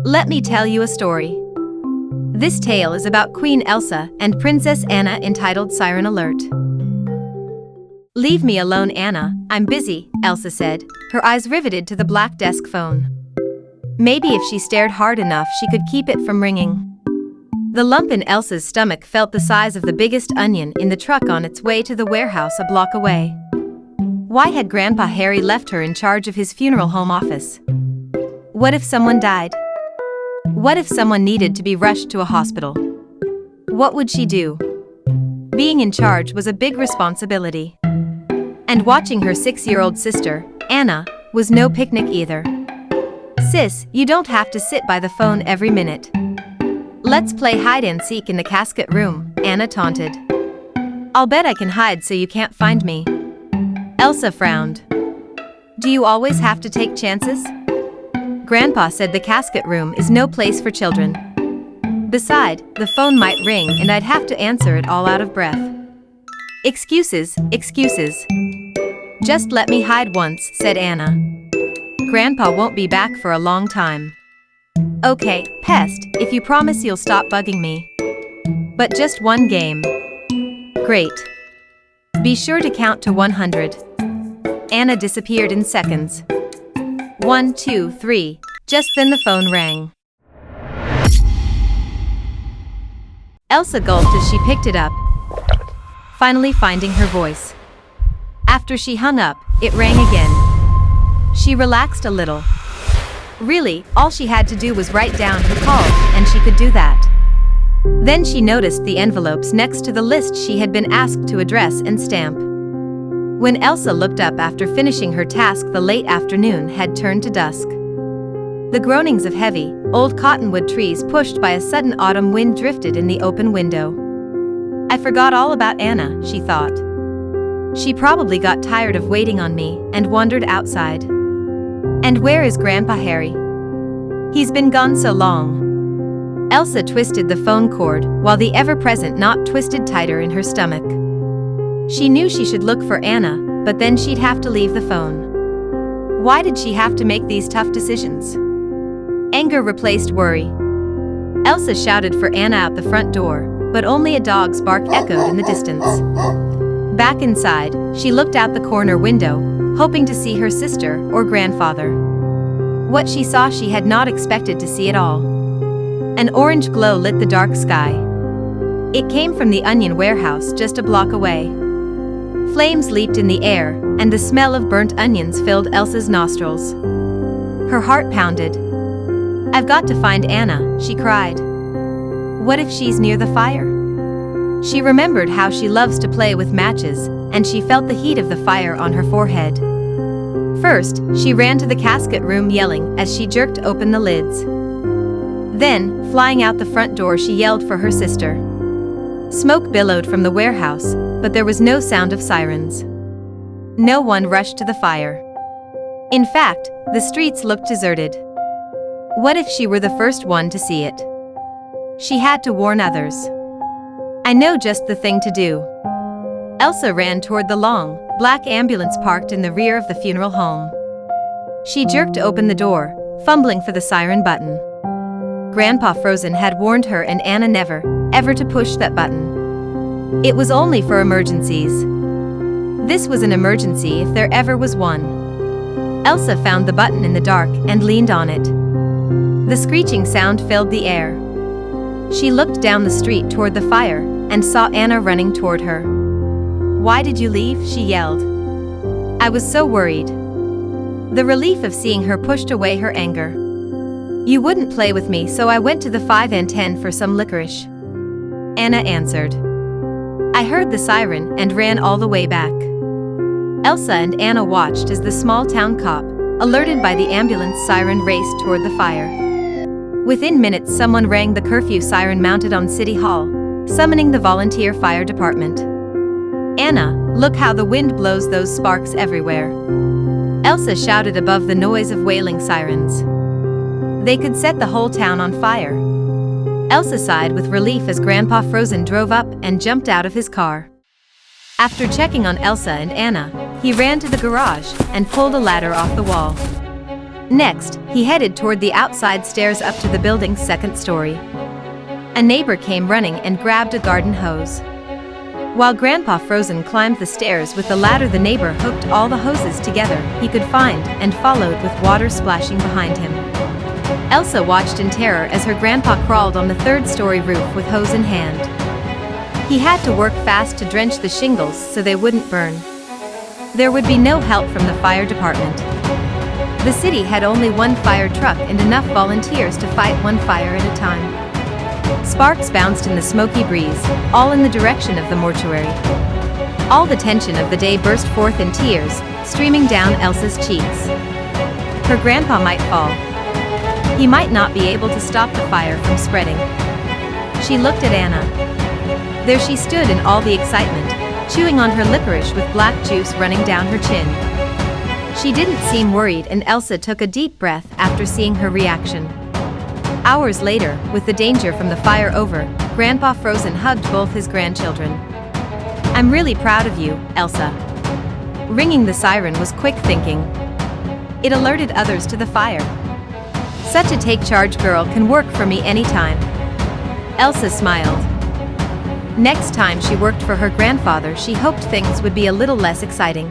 Let me tell you a story. This tale is about Queen Elsa and Princess Anna, entitled Siren Alert. "Leave me alone, Anna, I'm busy," Elsa said, her eyes riveted to the black desk phone. Maybe if she stared hard enough she could keep it from ringing. The lump in Elsa's stomach felt the size of the biggest onion in the truck on its way to the warehouse a block away. Why had Grandpa Harry left her in charge of his funeral home office? What if someone died? What if someone needed to be rushed to a hospital? What would she do? Being in charge was a big responsibility. And watching her 6-year-old sister, Anna, was no picnic either. "Sis, you don't have to sit by the phone every minute. Let's play hide and seek in the casket room," Anna taunted. "I'll bet I can hide so you can't find me." Elsa frowned. "Do you always have to take chances?" Grandpa said the casket room is no place for children. Besides, the phone might ring and I'd have to answer it all out of breath. Excuses, excuses. "Just let me hide once," said Anna. "Grandpa won't be back for a long time." "Okay, Pest, if you promise you'll stop bugging me. But just one game." "Great. Be sure to count to 100. Anna disappeared in seconds. 1, 2, 3. Just then the phone rang. Elsa gulped as she picked it up, finally finding her voice. After she hung up, it rang again. She relaxed a little. Really, all she had to do was write down who called, and she could do that. Then she noticed the envelopes next to the list she had been asked to address and stamp. When Elsa looked up after finishing her task, the late afternoon had turned to dusk. The groanings of heavy, old cottonwood trees pushed by a sudden autumn wind drifted in the open window. "I forgot all about Anna," she thought. "She probably got tired of waiting on me and wandered outside. And where is Grandpa Harry? He's been gone so long." Elsa twisted the phone cord while the ever-present knot twisted tighter in her stomach. She knew she should look for Anna, but then she'd have to leave the phone. Why did she have to make these tough decisions? Anger replaced worry. Elsa shouted for Anna out the front door, but only a dog's bark echoed in the distance. Back inside, she looked out the corner window, hoping to see her sister or grandfather. What she saw she had not expected to see at all. An orange glow lit the dark sky. It came from the onion warehouse just a block away. Flames leaped in the air, and the smell of burnt onions filled Elsa's nostrils. Her heart pounded. "I've got to find Anna," she cried. "What if she's near the fire?" She remembered how she loves to play with matches, and she felt the heat of the fire on her forehead. First, she ran to the casket room yelling as she jerked open the lids. Then, flying out the front door, she yelled for her sister. Smoke billowed from the warehouse, but there was no sound of sirens. No one rushed to the fire. In fact, the streets looked deserted. What if she were the first one to see it? She had to warn others. "I know just the thing to do." Elsa ran toward the long, black ambulance parked in the rear of the funeral home. She jerked open the door, fumbling for the siren button. Grandpa Frozen had warned her and Anna never, ever to push that button. It was only for emergencies. This was an emergency if there ever was one. Elsa found the button in the dark and leaned on it. The screeching sound filled the air. She looked down the street toward the fire and saw Anna running toward her. "Why did you leave?" she yelled. "I was so worried." The relief of seeing her pushed away her anger. "You wouldn't play with me, so I went to the 5 and 10 for some licorice," Anna answered. "I heard the siren and ran all the way back." Elsa and Anna watched as the small-town cop, alerted by the ambulance siren, raced toward the fire. Within minutes, someone rang the curfew siren mounted on City Hall, summoning the volunteer fire department. "Anna, look how the wind blows those sparks everywhere," Elsa shouted above the noise of wailing sirens. "They could set the whole town on fire." Elsa sighed with relief as Grandpa Frozen drove up and jumped out of his car. After checking on Elsa and Anna, he ran to the garage and pulled a ladder off the wall. Next, he headed toward the outside stairs up to the building's second story. A neighbor came running and grabbed a garden hose. While Grandpa Frozen climbed the stairs with the ladder, the neighbor hooked all the hoses together he could find and followed with water splashing behind him. Elsa watched in terror as her grandpa crawled on the third-story roof with hose in hand. He had to work fast to drench the shingles so they wouldn't burn. There would be no help from the fire department. The city had only one fire truck and enough volunteers to fight one fire at a time. Sparks bounced in the smoky breeze, all in the direction of the mortuary. All the tension of the day burst forth in tears, streaming down Elsa's cheeks. Her grandpa might fall. He might not be able to stop the fire from spreading. She looked at Anna. There she stood in all the excitement, chewing on her licorice with black juice running down her chin. She didn't seem worried, and Elsa took a deep breath after seeing her reaction. Hours later, with the danger from the fire over, Grandpa Frozen hugged both his grandchildren. "I'm really proud of you, Elsa." Ringing the siren was quick thinking. It alerted others to the fire. Such a take-charge girl can work for me anytime. Elsa smiled. Next time she worked for her grandfather, she hoped things would be a little less exciting.